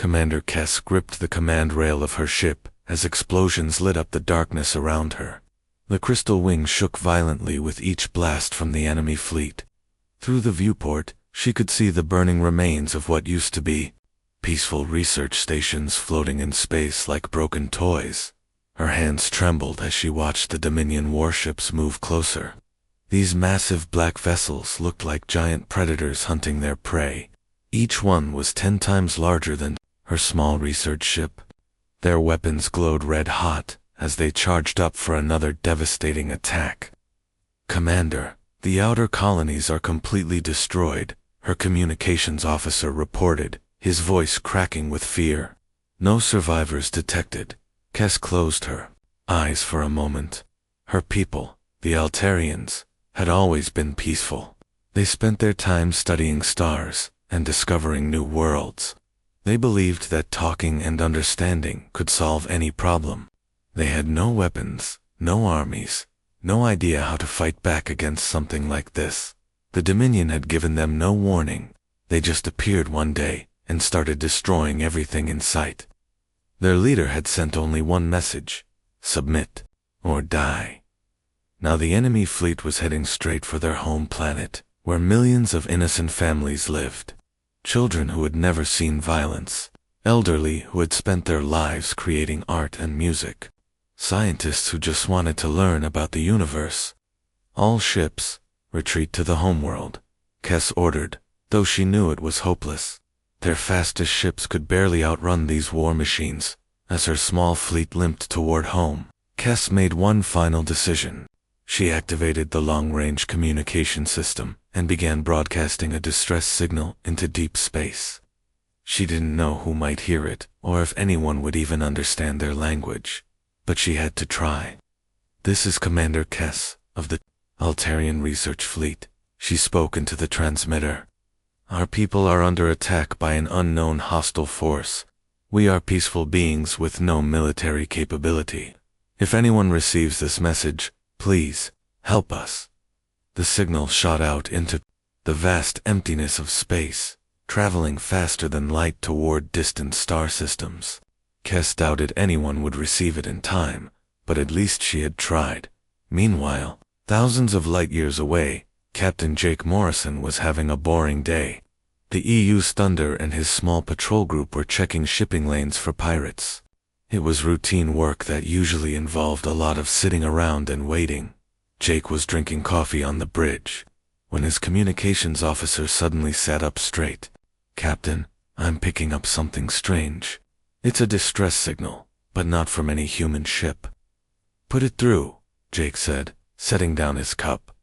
Commander Kess gripped the command rail of her ship as explosions lit up the darkness around her. The crystal wings shook violently with each blast from the enemy fleet. Through the viewport, she could see the burning remains of what used to be peaceful research stations floating in space like broken toys. Her hands trembled as she watched the Dominion warships move closer. These massive black vessels looked like giant predators hunting their prey. Each one was 10 times larger than her small research ship. Their weapons glowed red-hot as they charged up for another devastating attack. "Commander, the outer colonies are completely destroyed," her communications officer reported, his voice cracking with fear. "No survivors detected." Kess closed her eyes for a moment. Her people, the Altarians, had always been peaceful. They spent their time studying stars and discovering new worlds. They believed that talking and understanding could solve any problem. They had no weapons, no armies, no idea how to fight back against something like this. The Dominion had given them no warning. They just appeared one day and started destroying everything in sight. Their leader had sent only one message: submit or die. Now the enemy fleet was heading straight for their home planet, where millions of innocent families lived. Children who had never seen violence, elderly who had spent their lives creating art and music, scientists who just wanted to learn about the universe. "All ships, retreat to the homeworld," Kess ordered, though she knew it was hopeless. Their fastest ships could barely outrun these war machines. As her small fleet limped toward home, Kess made one final decision. She activated the long-range communication system and began broadcasting a distress signal into deep space. She didn't know who might hear it or if anyone would even understand their language, but she had to try. "This is Commander Kess of the Altarian Research Fleet," she spoke into the transmitter. "Our people are under attack by an unknown hostile force. We are peaceful beings with no military capability. If anyone receives this message, please help us." The signal shot out into the vast emptiness of space, traveling faster than light toward distant star systems. Kess doubted anyone would receive it in time, but at least she had tried. Meanwhile, thousands of light years away, Captain Jake Morrison was having a boring day. The EU's Thunder and his small patrol group were checking shipping lanes for pirates. It was routine work that usually involved a lot of sitting around and waiting. Jake was drinking coffee on the bridge when his communications officer suddenly sat up straight. "Captain, I'm picking up something strange. It's a distress signal, but not from any human ship." "Put it through," Jake said, setting down his cup.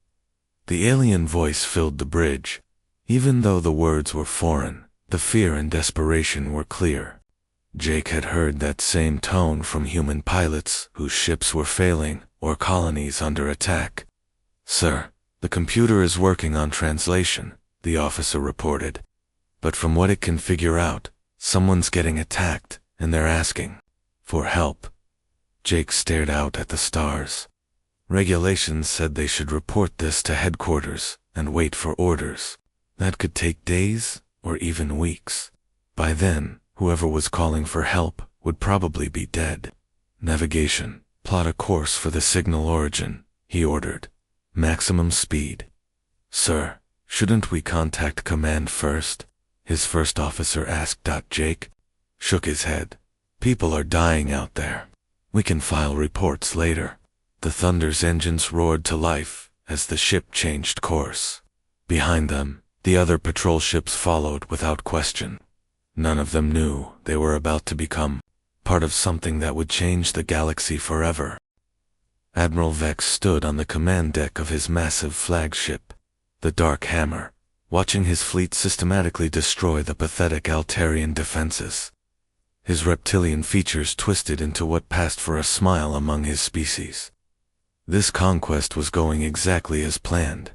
The alien voice filled the bridge. Even though the words were foreign, the fear and desperation were clear. Jake had heard that same tone from human pilots whose ships were failing or colonies under attack. "Sir, the computer is working on translation," the officer reported. "But from what it can figure out, someone's getting attacked, and they're asking for help." Jake stared out at the stars. Regulations said they should report this to headquarters and wait for orders. That could take days or even weeks. By then, whoever was calling for help would probably be dead. "Navigation, plot a course for the signal origin," he ordered. "Maximum speed." "Sir, shouldn't we contact command first?" his first officer asked. Jake shook his head. "People are dying out there. We can file reports later." The Thunder's engines roared to life as the ship changed course. Behind them, the other patrol ships followed without question. None of them knew they were about to become part of something that would change the galaxy forever. Admiral Vex stood on the command deck of his massive flagship, the Dark Hammer, watching his fleet systematically destroy the pathetic Altarian defenses. His reptilian features twisted into what passed for a smile among his species. This conquest was going exactly as planned.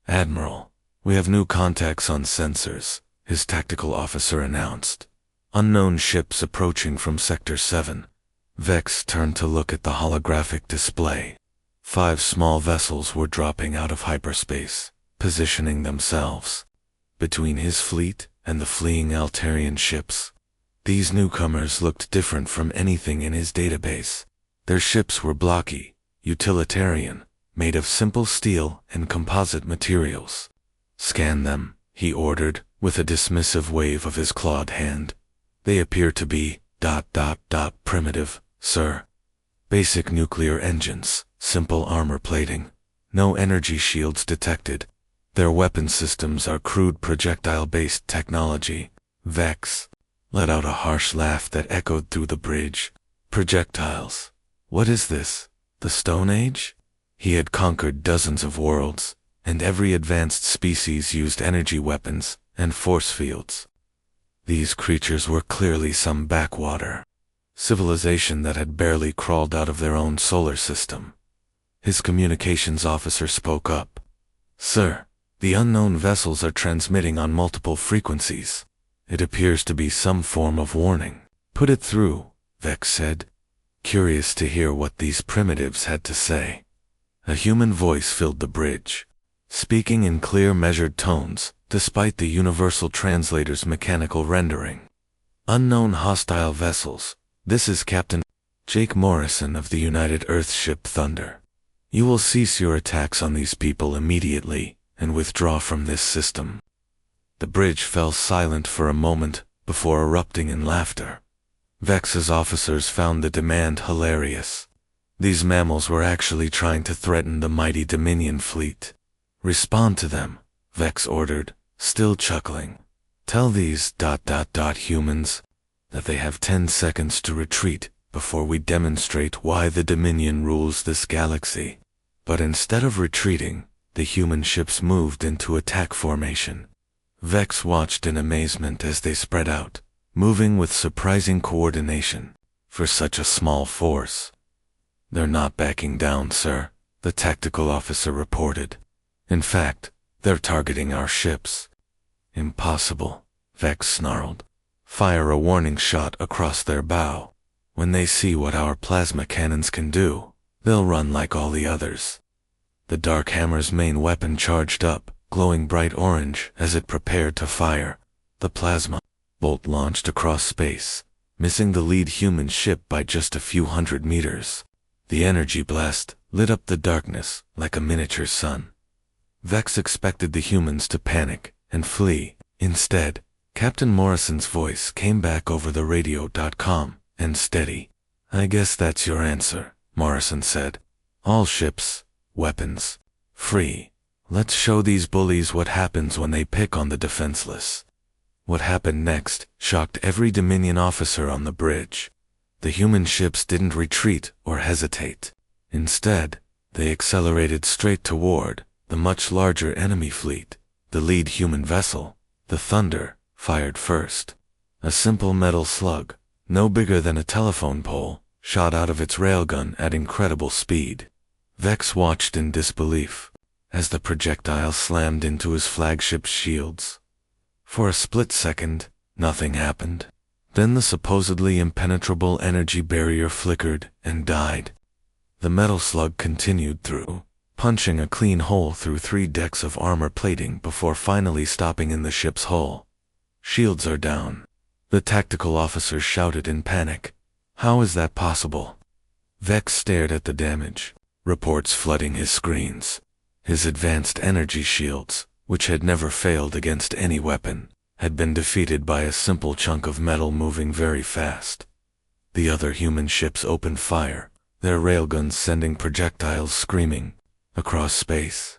"Admiral, we have new contacts on sensors," his tactical officer announced. "Unknown ships approaching from Sector 7. Vex turned to look at the holographic display. 5 small vessels were dropping out of hyperspace, positioning themselves between his fleet and the fleeing Altarian ships. These newcomers looked different from anything in his database. Their ships were blocky, utilitarian, made of simple steel and composite materials. "Scan them," he ordered, with a dismissive wave of his clawed hand. "They appear to be ... primitive, sir. Basic nuclear engines, simple armor plating. No energy shields detected. Their weapon systems are crude projectile-based technology." Vex let out a harsh laugh that echoed through the bridge. Projectiles. What is this? The Stone Age? He had conquered dozens of worlds, and every advanced species used energy weapons and force fields. These creatures were clearly some backwater civilization that had barely crawled out of their own solar system. His communications officer spoke up. "Sir, the unknown vessels are transmitting on multiple frequencies. It appears to be some form of warning." "Put it through," Vex said, curious to hear what these primitives had to say. A human voice filled the bridge, speaking in clear, measured tones, despite the universal translator's mechanical rendering. "Unknown hostile vessels. This is Captain Jake Morrison of the United Earthship Thunder. You will cease your attacks on these people immediately and withdraw from this system." The bridge fell silent for a moment before erupting in laughter. Vex's officers found the demand hilarious. These mammals were actually trying to threaten the mighty Dominion fleet. "Respond to them," Vex ordered, still chuckling. "Tell these ... humans that they have 10 seconds to retreat before we demonstrate why the Dominion rules this galaxy." But instead of retreating, the human ships moved into attack formation. Vex watched in amazement as they spread out, moving with surprising coordination for such a small force. "They're not backing down, sir," the tactical officer reported. "In fact, they're targeting our ships." "Impossible," Vex snarled. "Fire a warning shot across their bow. When they see what our plasma cannons can do, they'll run like all the others." The Dark Hammer's main weapon charged up, glowing bright orange as it prepared to fire. The plasma bolt launched across space, missing the lead human ship by just a few hundred meters. The energy blast lit up the darkness like a miniature sun. Vex expected the humans to panic and flee. Instead, Captain Morrison's voice came back over the radio.com, and steady. "I guess that's your answer," Morrison said. "All ships, weapons, free. Let's show these bullies what happens when they pick on the defenseless." What happened next shocked every Dominion officer on the bridge. The human ships didn't retreat or hesitate. Instead, they accelerated straight toward the much larger enemy fleet. The lead human vessel, the Thunder, fired first. A simple metal slug, no bigger than a telephone pole, shot out of its railgun at incredible speed. Vex watched in disbelief as the projectile slammed into his flagship's shields. For a split second, nothing happened. Then the supposedly impenetrable energy barrier flickered and died. The metal slug continued through, punching a clean hole through 3 decks of armor plating before finally stopping in the ship's hull. "Shields are down," the tactical officer shouted in panic. "How is that possible?" Vex stared at the damage, reports flooding his screens. His advanced energy shields, which had never failed against any weapon, had been defeated by a simple chunk of metal moving very fast. The other human ships opened fire, their railguns sending projectiles screaming across space.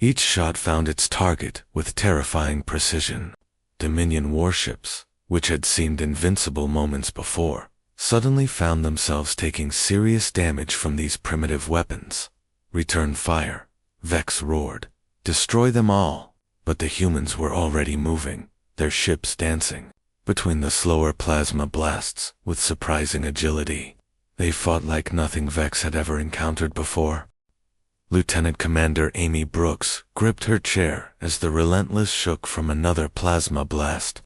Each shot found its target with terrifying precision. Dominion warships, which had seemed invincible moments before, suddenly found themselves taking serious damage from these primitive weapons. "Return fire," Vex roared. "Destroy them all." But the humans were already moving, their ships dancing between the slower plasma blasts with surprising agility. They fought like nothing Vex had ever encountered before. Lieutenant Commander Amy Brooks gripped her chair as the Relentless shook from another plasma blast.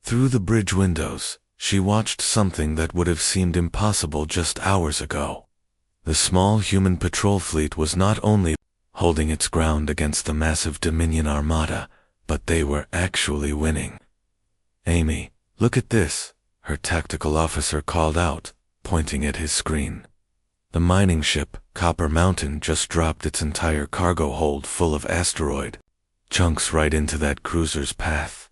Through the bridge windows, she watched something that would have seemed impossible just hours ago. The small human patrol fleet was not only holding its ground against the massive Dominion armada, but they were actually winning. "Amy, look at this," her tactical officer called out, pointing at his screen. The mining ship, Copper Mountain, just dropped its entire cargo hold full of asteroid chunks right into that cruiser's path.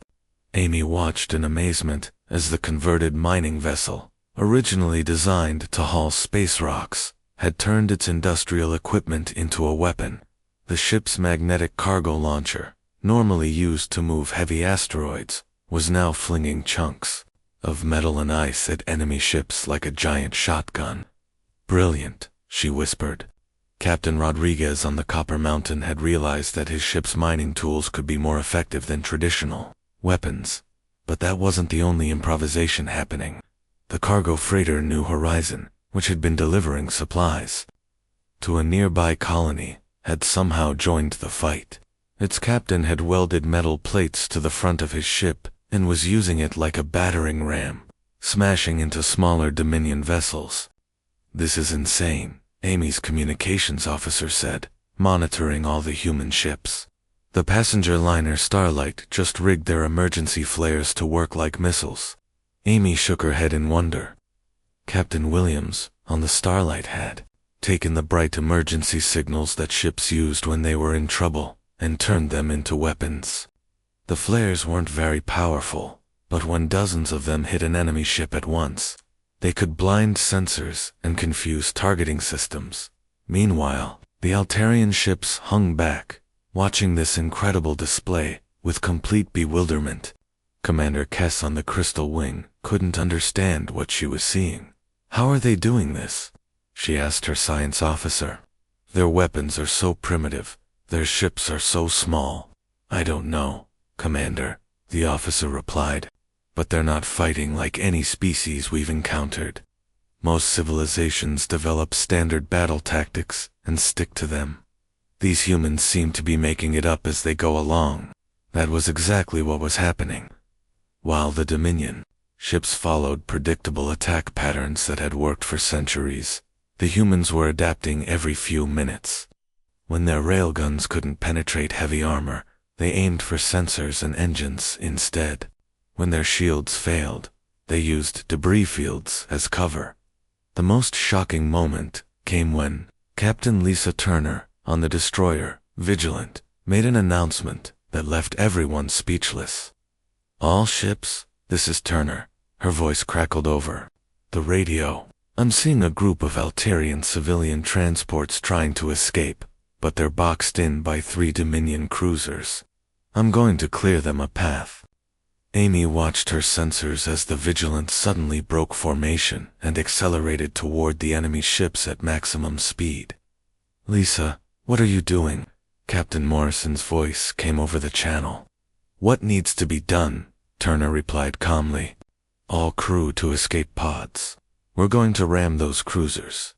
Amy watched in amazement as the converted mining vessel, originally designed to haul space rocks, had turned its industrial equipment into a weapon. The ship's magnetic cargo launcher, normally used to move heavy asteroids, was now flinging chunks of metal and ice at enemy ships like a giant shotgun. "Brilliant," she whispered. Captain Rodriguez on the Copper Mountain had realized that his ship's mining tools could be more effective than traditional weapons. But that wasn't the only improvisation happening. The cargo freighter New Horizon, which had been delivering supplies to a nearby colony, had somehow joined the fight. Its captain had welded metal plates to the front of his ship and was using it like a battering ram, smashing into smaller Dominion vessels. "This is insane," Amy's communications officer said, monitoring all the human ships. The passenger liner Starlight just rigged their emergency flares to work like missiles. Amy shook her head in wonder. Captain Williams, on the Starlight, had taken the bright emergency signals that ships used when they were in trouble and turned them into weapons. The flares weren't very powerful, but when dozens of them hit an enemy ship at once, they could blind sensors and confuse targeting systems. Meanwhile, the Altarian ships hung back, watching this incredible display with complete bewilderment. Commander Kess on the Crystal Wing couldn't understand what she was seeing. "How are they doing this?" she asked her science officer. "Their weapons are so primitive, their ships are so small." "I don't know, Commander," the officer replied. "But they're not fighting like any species we've encountered. Most civilizations develop standard battle tactics and stick to them. These humans seem to be making it up as they go along." That was exactly what was happening. While the Dominion ships followed predictable attack patterns that had worked for centuries, the humans were adapting every few minutes. When their railguns couldn't penetrate heavy armor, they aimed for sensors and engines instead. When their shields failed, they used debris fields as cover. The most shocking moment came when Captain Lisa Turner, on the destroyer Vigilant, made an announcement that left everyone speechless. "All ships, this is Turner." Her voice crackled over the radio. "I'm seeing a group of Altarian civilian transports trying to escape, but they're boxed in by 3 Dominion cruisers. I'm going to clear them a path." Amy watched her sensors as the Vigilant suddenly broke formation and accelerated toward the enemy ships at maximum speed. "Lisa, what are you doing?" Captain Morrison's voice came over the channel. "What needs to be done?" Turner replied calmly. "All crew to escape pods. We're going to ram those cruisers."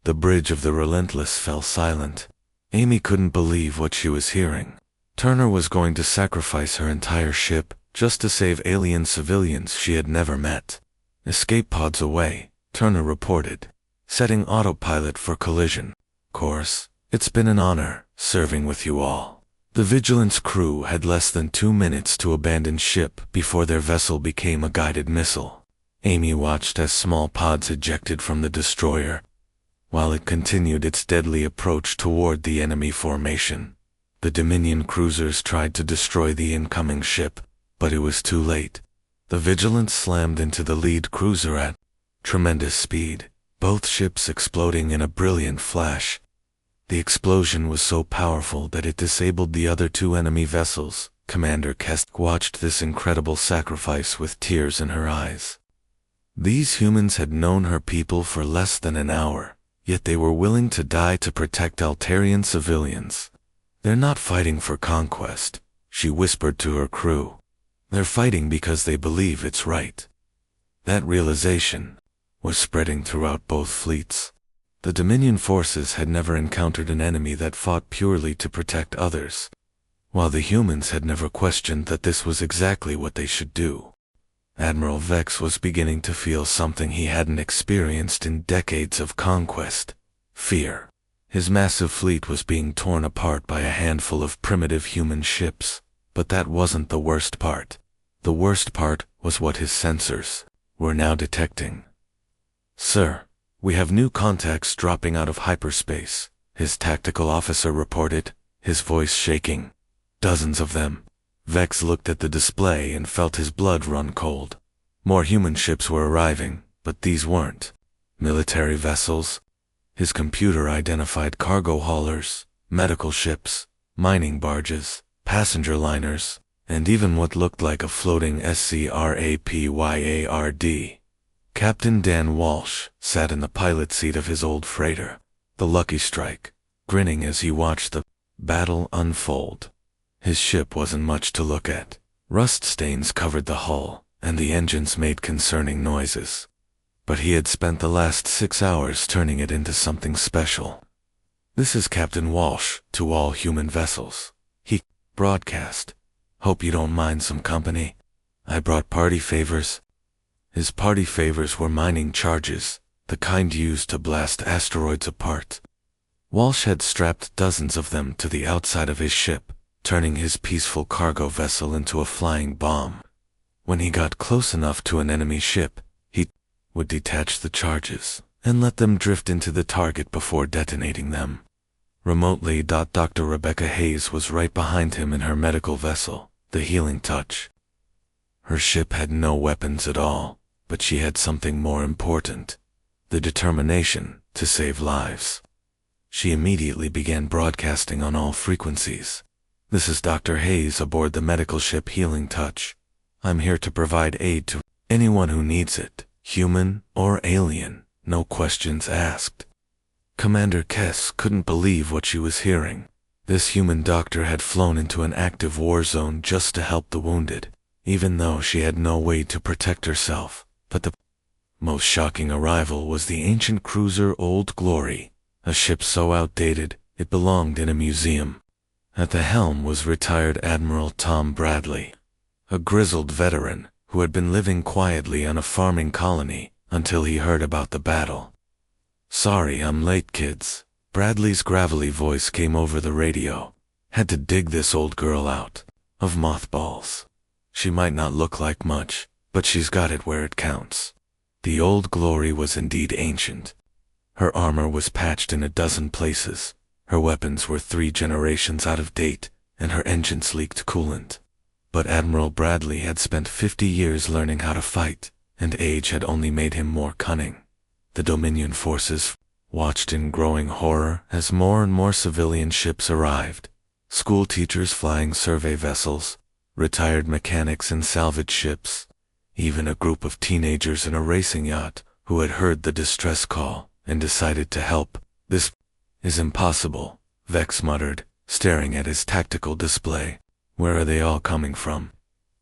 The bridge of the Relentless fell silent. Amy couldn't believe what she was hearing. Turner was going to sacrifice her entire ship just to save alien civilians she had never met. "Escape pods away," Turner reported, setting autopilot for collision course. "It's been an honor serving with you all." The Vigilance crew had less than 2 minutes to abandon ship before their vessel became a guided missile. Amy watched as small pods ejected from the destroyer, while it continued its deadly approach toward the enemy formation. The Dominion cruisers tried to destroy the incoming ship, but it was too late. The Vigilance slammed into the lead cruiser at tremendous speed, both ships exploding in a brilliant flash. The explosion was so powerful that it disabled the other 2 enemy vessels. Commander Kesk watched this incredible sacrifice with tears in her eyes. These humans had known her people for less than an hour, yet they were willing to die to protect Altarian civilians. "They're not fighting for conquest," she whispered to her crew. "They're fighting because they believe it's right." That realization was spreading throughout both fleets. The Dominion forces had never encountered an enemy that fought purely to protect others, while the humans had never questioned that this was exactly what they should do. Admiral Vex was beginning to feel something he hadn't experienced in decades of conquest: fear. His massive fleet was being torn apart by a handful of primitive human ships, but that wasn't the worst part. The worst part was what his sensors were now detecting. "Sir, we have new contacts dropping out of hyperspace," his tactical officer reported, his voice shaking. "Dozens of them." Vex looked at the display and felt his blood run cold. More human ships were arriving, but these weren't military vessels. His computer identified cargo haulers, medical ships, mining barges, passenger liners, and even what looked like a floating SCRAPYARD. Captain Dan Walsh sat in the pilot seat of his old freighter, the Lucky Strike, grinning as he watched the battle unfold. His ship wasn't much to look at. Rust stains covered the hull, and the engines made concerning noises. But he had spent the last 6 hours turning it into something special. "This is Captain Walsh to all human vessels," he broadcast. "Hope you don't mind some company. I brought party favors." His party favors were mining charges, the kind used to blast asteroids apart. Walsh had strapped dozens of them to the outside of his ship, turning his peaceful cargo vessel into a flying bomb. When he got close enough to an enemy ship, he would detach the charges and let them drift into the target before detonating them. Remotely, Dr. Rebecca Hayes was right behind him in her medical vessel, the Healing Touch. Her ship had no weapons at all, but she had something more important: the determination to save lives. She immediately began broadcasting on all frequencies. "This is Dr. Hayes aboard the medical ship Healing Touch. I'm here to provide aid to anyone who needs it, human or alien, no questions asked." Commander Kess couldn't believe what she was hearing. This human doctor had flown into an active war zone just to help the wounded, even though she had no way to protect herself. But the most shocking arrival was the ancient cruiser Old Glory, a ship so outdated it belonged in a museum. At the helm was retired Admiral Tom Bradley, a grizzled veteran who had been living quietly on a farming colony until he heard about the battle. "Sorry I'm late, kids." Bradley's gravelly voice came over the radio. "Had to dig this old girl out of mothballs. She might not look like much, but she's got it where it counts." The Old Glory was indeed ancient. Her armor was patched in a dozen places, her weapons were 3 generations out of date, and her engines leaked coolant. But Admiral Bradley had spent 50 years learning how to fight, and age had only made him more cunning. The Dominion forces watched in growing horror as more and more civilian ships arrived: school teachers flying survey vessels, retired mechanics in salvage ships, even a group of teenagers in a racing yacht who had heard the distress call and decided to help. "This is impossible," Vex muttered, staring at his tactical display. "Where are they all coming from?"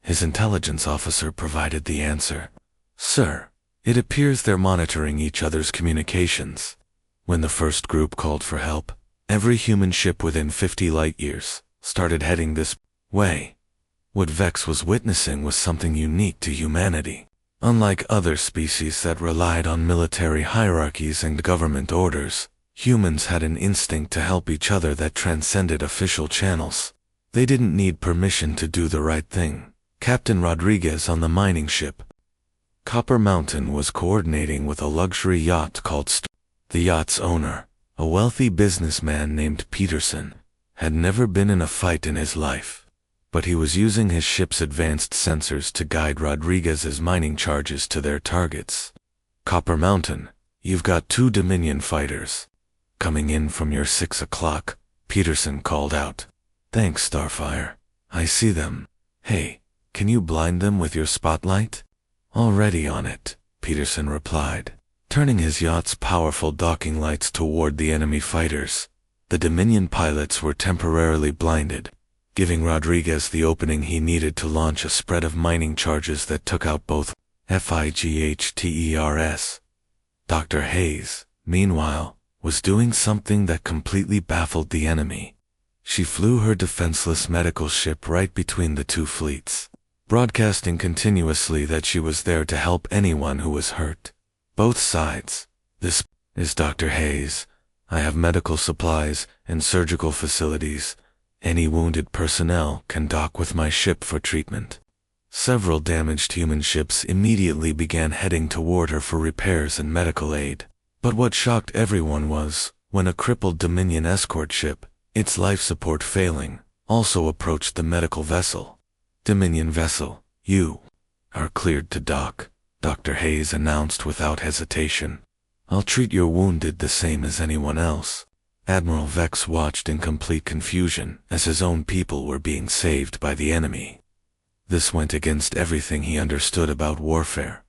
His intelligence officer provided the answer. "Sir, it appears they're monitoring each other's communications. When the first group called for help, every human ship within 50 light-years started heading this way." What Vex was witnessing was something unique to humanity. Unlike other species that relied on military hierarchies and government orders, humans had an instinct to help each other that transcended official channels. They didn't need permission to do the right thing. Captain Rodriguez on the mining ship Copper Mountain was coordinating with a luxury yacht called The yacht's owner, a wealthy businessman named Peterson, had never been in a fight in his life, but he was using his ship's advanced sensors to guide Rodriguez's mining charges to their targets. "Copper Mountain, you've got 2 Dominion fighters coming in from your 6 o'clock, Peterson called out. "Thanks, Starfire. I see them. Hey, can you blind them with your spotlight?" "Already on it," Peterson replied, turning his yacht's powerful docking lights toward the enemy fighters. The Dominion pilots were temporarily blinded, giving Rodriguez the opening he needed to launch a spread of mining charges that took out both FIGHTERS. Dr. Hayes, meanwhile, was doing something that completely baffled the enemy. She flew her defenseless medical ship right between the 2 fleets, broadcasting continuously that she was there to help anyone who was hurt. Both sides. "This is Dr. Hayes. I have medical supplies and surgical facilities. Any wounded personnel can dock with my ship for treatment." Several damaged human ships immediately began heading toward her for repairs and medical aid. But what shocked everyone was, when a crippled Dominion escort ship, its life support failing, also approached the medical vessel. "Dominion vessel, you are cleared to dock," Dr. Hayes announced without hesitation. "I'll treat your wounded the same as anyone else." Admiral Vex watched in complete confusion as his own people were being saved by the enemy. This went against everything he understood about warfare.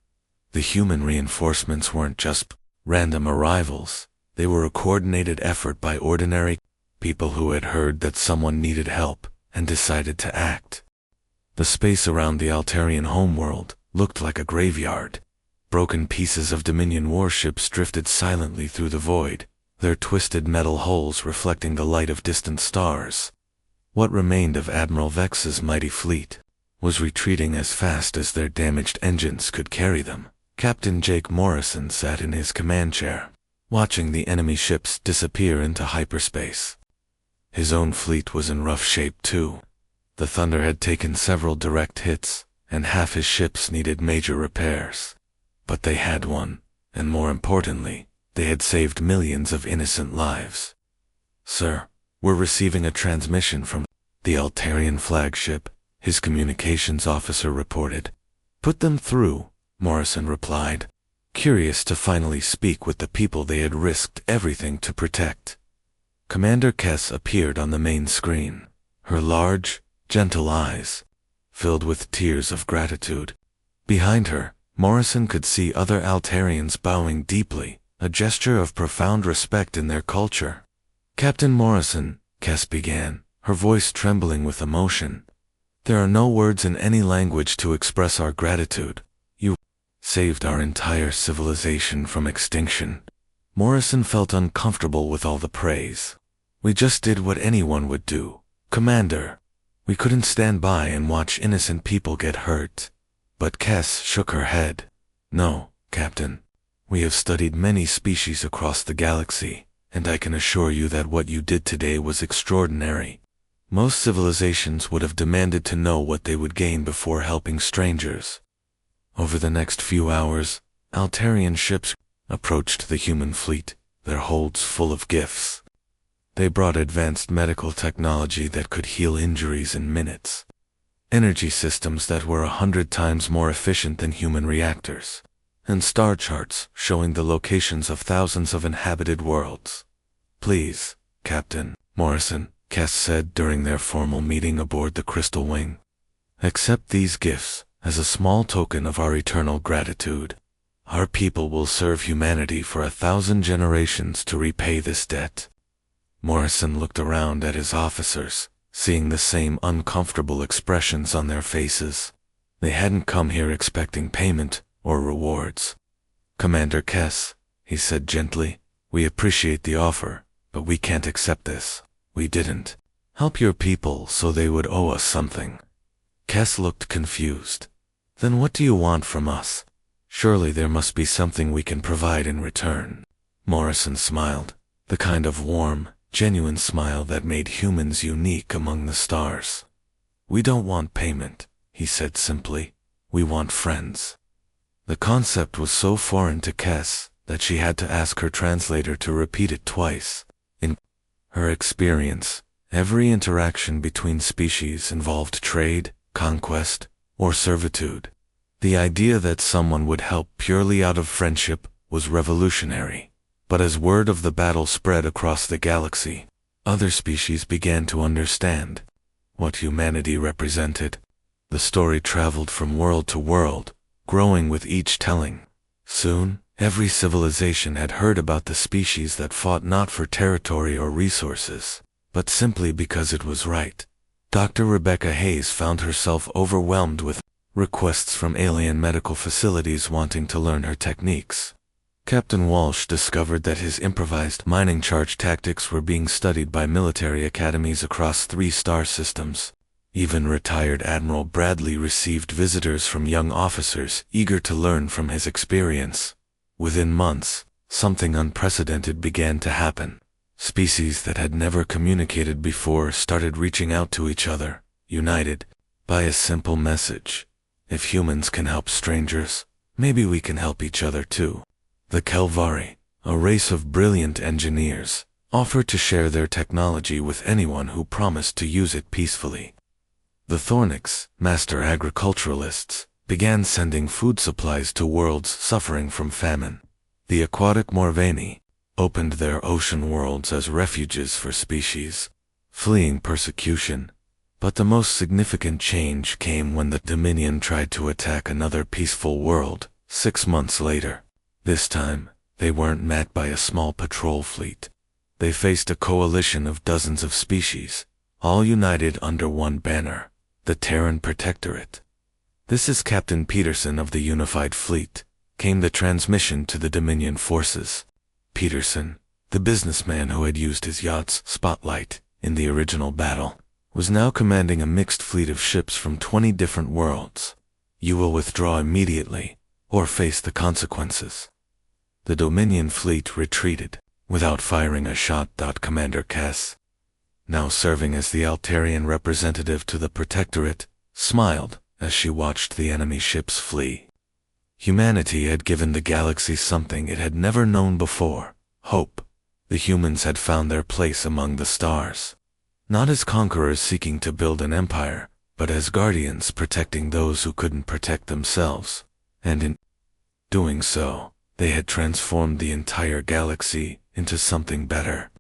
The human reinforcements weren't just random arrivals, they were a coordinated effort by ordinary people who had heard that someone needed help and decided to act. The space around the Altarian homeworld looked like a graveyard. Broken pieces of Dominion warships drifted silently through the void, their twisted metal hulls reflecting the light of distant stars. What remained of Admiral Vex's mighty fleet was retreating as fast as their damaged engines could carry them. Captain Jake Morrison sat in his command chair, watching the enemy ships disappear into hyperspace. His own fleet was in rough shape too. The Thunder had taken several direct hits, and half his ships needed major repairs. But they had won, and more importantly, they had saved millions of innocent lives. "Sir, we're receiving a transmission from the Altarian flagship," his communications officer reported. "Put them through," Morrison replied, curious to finally speak with the people they had risked everything to protect. Commander Kess appeared on the main screen, her large, gentle eyes filled with tears of gratitude. Behind her, Morrison could see other Altarians bowing deeply, a gesture of profound respect in their culture. "Captain Morrison," Kess began, her voice trembling with emotion, "there are no words in any language to express our gratitude. You saved our entire civilization from extinction." Morrison felt uncomfortable with all the praise. "We just did what anyone would do, Commander. We couldn't stand by and watch innocent people get hurt." But Kess shook her head. "No, Captain. We have studied many species across the galaxy, and I can assure you that what you did today was extraordinary. Most civilizations would have demanded to know what they would gain before helping strangers." Over the next few hours, Altarian ships approached the human fleet, their holds full of gifts. They brought advanced medical technology that could heal injuries in minutes, energy systems that were 100 times more efficient than human reactors, and star charts showing the locations of thousands of inhabited worlds. "Please, Captain Morrison," Kess said during their formal meeting aboard the Crystal Wing, "accept these gifts as a small token of our eternal gratitude. Our people will serve humanity for 1,000 generations to repay this debt." Morrison looked around at his officers, seeing the same uncomfortable expressions on their faces. They hadn't come here expecting payment or rewards. "Commander Kess," he said gently, "we appreciate the offer, but we can't accept this. We didn't help your people, so they would owe us something." Kess looked confused. "Then what do you want from us? Surely there must be something we can provide in return." Morrison smiled, the kind of warm, genuine smile that made humans unique among the stars. "We don't want payment," he said simply. "We want friends." The concept was so foreign to Kess that she had to ask her translator to repeat it twice. In her experience, every interaction between species involved trade, conquest, or servitude. The idea that someone would help purely out of friendship was revolutionary. But as word of the battle spread across the galaxy, other species began to understand what humanity represented. The story traveled from world to world, growing with each telling. Soon, every civilization had heard about the species that fought not for territory or resources, but simply because it was right. Dr. Rebecca Hayes found herself overwhelmed with requests from alien medical facilities wanting to learn her techniques. Captain Walsh discovered that his improvised mining charge tactics were being studied by military academies across 3 star systems. Even retired Admiral Bradley received visitors from young officers eager to learn from his experience. Within months, something unprecedented began to happen. Species that had never communicated before started reaching out to each other, united by a simple message. If humans can help strangers, maybe we can help each other too. The Kelvari, a race of brilliant engineers, offered to share their technology with anyone who promised to use it peacefully. The Thornics, master agriculturalists, began sending food supplies to worlds suffering from famine. The aquatic Morveni opened their ocean worlds as refuges for species, fleeing persecution. But the most significant change came when the Dominion tried to attack another peaceful world 6 months later. This time, they weren't met by a small patrol fleet. They faced a coalition of dozens of species, all united under one banner, the Terran Protectorate. "This is Captain Peterson of the Unified Fleet," came the transmission to the Dominion forces. Peterson, the businessman who had used his yacht's spotlight in the original battle, was now commanding a mixed fleet of ships from 20 different worlds. "You will withdraw immediately, or face the consequences." The Dominion fleet retreated, without firing a shot. Commander Cass, now serving as the Altarian representative to the Protectorate, smiled as she watched the enemy ships flee. Humanity had given the galaxy something it had never known before: hope. The humans had found their place among the stars. Not as conquerors seeking to build an empire, but as guardians protecting those who couldn't protect themselves. And in doing so, they had transformed the entire galaxy into something better.